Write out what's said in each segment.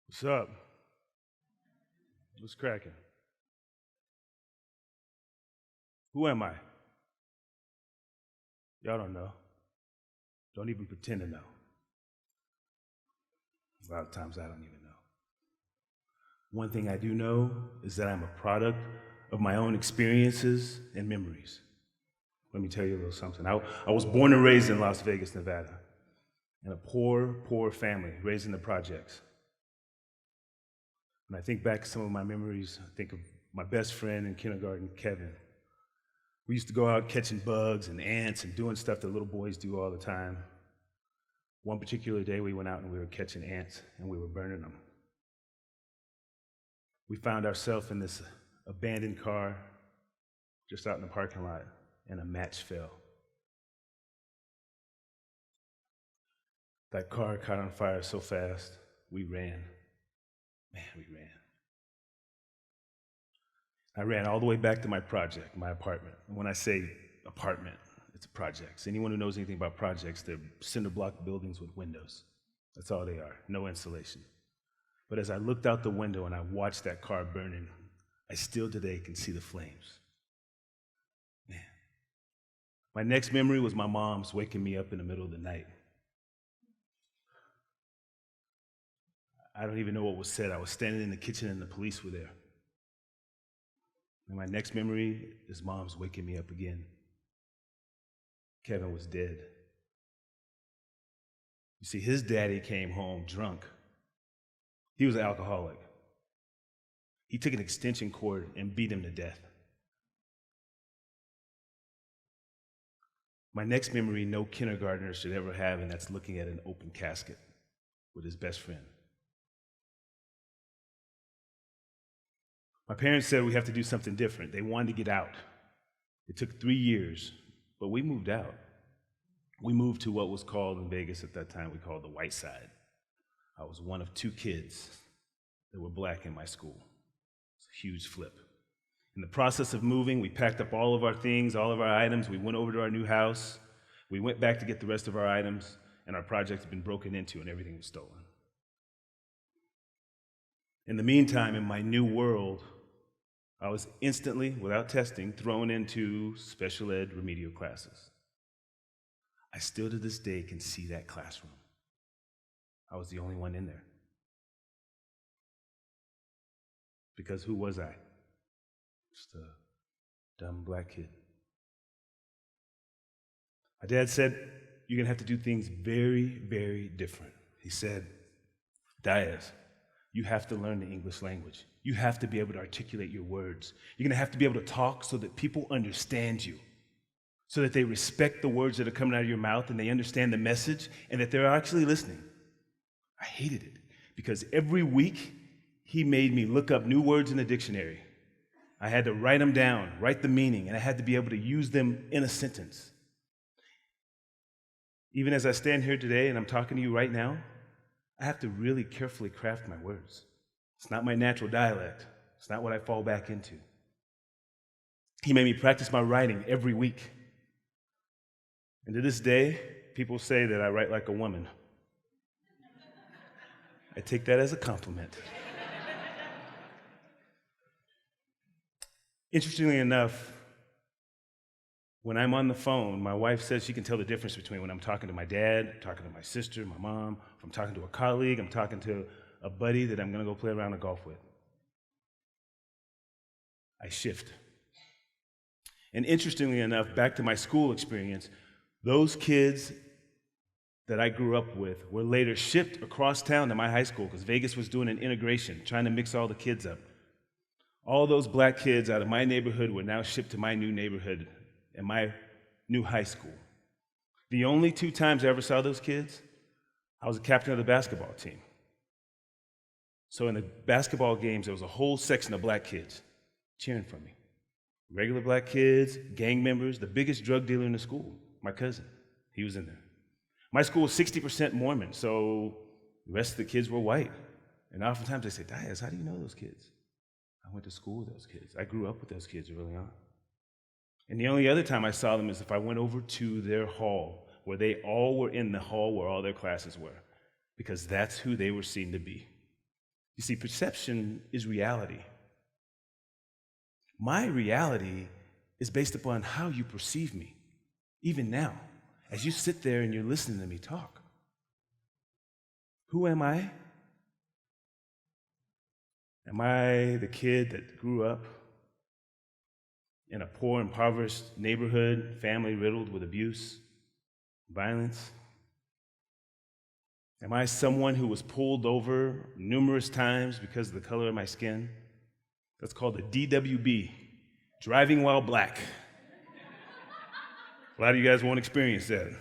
What's up? What's cracking? Who am I? Y'all don't know. Don't even pretend to know. A lot of times I don't even know. One thing I do know is that I'm a product of my own experiences and memories. Let me tell you a little something. I was born and raised in Las Vegas, Nevada, in a poor family, raised in the projects. When I think back to some of my memories, I think of my best friend in kindergarten, Kevin. We used to go out catching bugs and ants and doing stuff that little boys do all the time. One particular day we went out and we were catching ants and we were burning them. We found ourselves in this abandoned car just out in the parking lot and a match fell. That car caught on fire so fast, we ran. Man, we ran. I ran all the way back to my project, my apartment. And when I say apartment, it's projects. Anyone who knows anything about projects, they're cinder block buildings with windows. That's all they are, no insulation. But as I looked out the window and I watched that car burning, I still today can see the flames. Man. My next memory was my mom's waking me up in the middle of the night. I don't even know what was said. I was standing in the kitchen and the police were there. And my next memory is mom's waking me up again. Kevin was dead. You see, his daddy came home drunk. He was an alcoholic. He took an extension cord and beat him to death. My next memory, no kindergartner should ever have, and that's looking at an open casket with his best friend. My parents said we have to do something different. They wanted to get out. It took 3 years, but we moved out. We moved to what was called in Vegas at that time, we called the White Side. I was one of 2 kids that were black in my school. It's a huge flip. In the process of moving, we packed up all of our things, all of our items. We went over to our new house. We went back to get the rest of our items, and our project had been broken into and everything was stolen. In the meantime, in my new world, I was instantly, without testing, thrown into special ed remedial classes. I still to this day can see that classroom. I was the only one in there. Because who was I? Just a dumb black kid. My dad said, you're gonna have to do things very, very different. He said, Diaz, you have to learn the English language. You have to be able to articulate your words. You're gonna have to be able to talk so that people understand you, so that they respect the words that are coming out of your mouth and they understand the message and that they're actually listening. I hated it because every week he made me look up new words in the dictionary. I had to write them down, write the meaning, and I had to be able to use them in a sentence. Even as I stand here today and I'm talking to you right now, I have to really carefully craft my words. It's not my natural dialect. It's not what I fall back into. He made me practice my writing every week. And to this day, people say that I write like a woman. I take that as a compliment. Interestingly enough, when I'm on the phone, my wife says she can tell the difference between when I'm talking to my dad, talking to my sister, my mom, if I'm talking to a colleague, I'm talking to a buddy that I'm going to go play around the golf with. I shift. And interestingly enough, back to my school experience, those kids that I grew up with were later shipped across town to my high school because Vegas was doing an integration, trying to mix all the kids up. All those black kids out of my neighborhood were now shipped to my new neighborhood and my new high school. The only 2 times I ever saw those kids, I was a captain of the basketball team. So in the basketball games, there was a whole section of black kids cheering for me. Regular black kids, gang members, the biggest drug dealer in the school, my cousin, he was in there. My school was 60% Mormon, so the rest of the kids were white. And oftentimes they say, Diaz, how do you know those kids? I went to school with those kids. I grew up with those kids early on. And the only other time I saw them is if I went over to their hall, where they all were in the hall where all their classes were, because that's who they were seen to be. You see, perception is reality. My reality is based upon how you perceive me, even now, as you sit there and you're listening to me talk. Who am I? Am I the kid that grew up in a poor, impoverished neighborhood, family riddled with abuse, violence? Am I someone who was pulled over numerous times because of the color of my skin? That's called a DWB, driving while black. A lot of you guys won't experience that.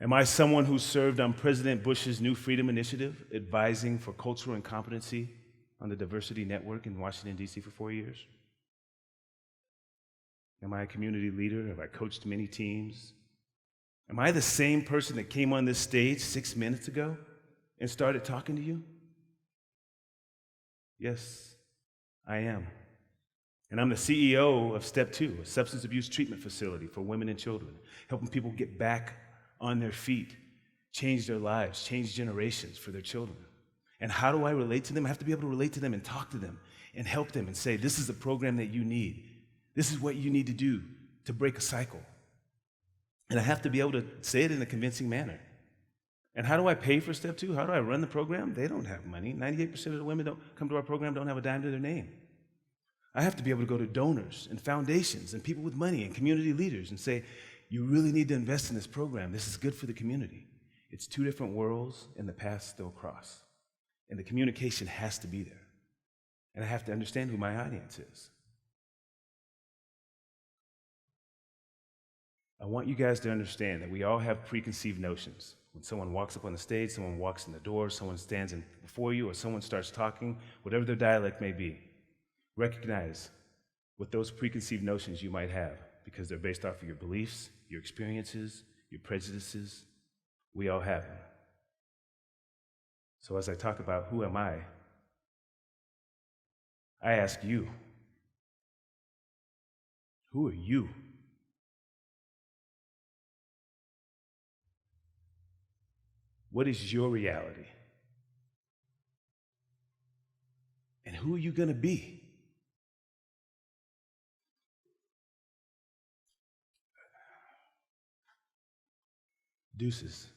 Am I someone who served on President Bush's New Freedom Initiative, advising for cultural and competency on the Diversity Network in Washington, D.C. for 4 years? Am I a community leader? Have I coached many teams? Am I the same person that came on this stage 6 minutes ago and started talking to you? Yes, I am. And I'm the CEO of Step 2, a substance abuse treatment facility for women and children, helping people get back on their feet, change their lives, change generations for their children. And how do I relate to them? I have to be able to relate to them and talk to them and help them and say, this is the program that you need. This is what you need to do to break a cycle. And I have to be able to say it in a convincing manner. And how do I pay for Step 2? How do I run the program? They don't have money. 98% of the women that come to our program don't have a dime to their name. I have to be able to go to donors and foundations and people with money and community leaders and say, you really need to invest in this program. This is good for the community. It's two different worlds and the paths still cross. And the communication has to be there. And I have to understand who my audience is. I want you guys to understand that we all have preconceived notions. When someone walks up on the stage, someone walks in the door, someone stands before you, or someone starts talking, whatever their dialect may be, recognize what those preconceived notions you might have, because they're based off of your beliefs, your experiences, your prejudices. We all have them. So as I talk about who am I ask you, who are you? What is your reality? And who are you going to be? Deuces.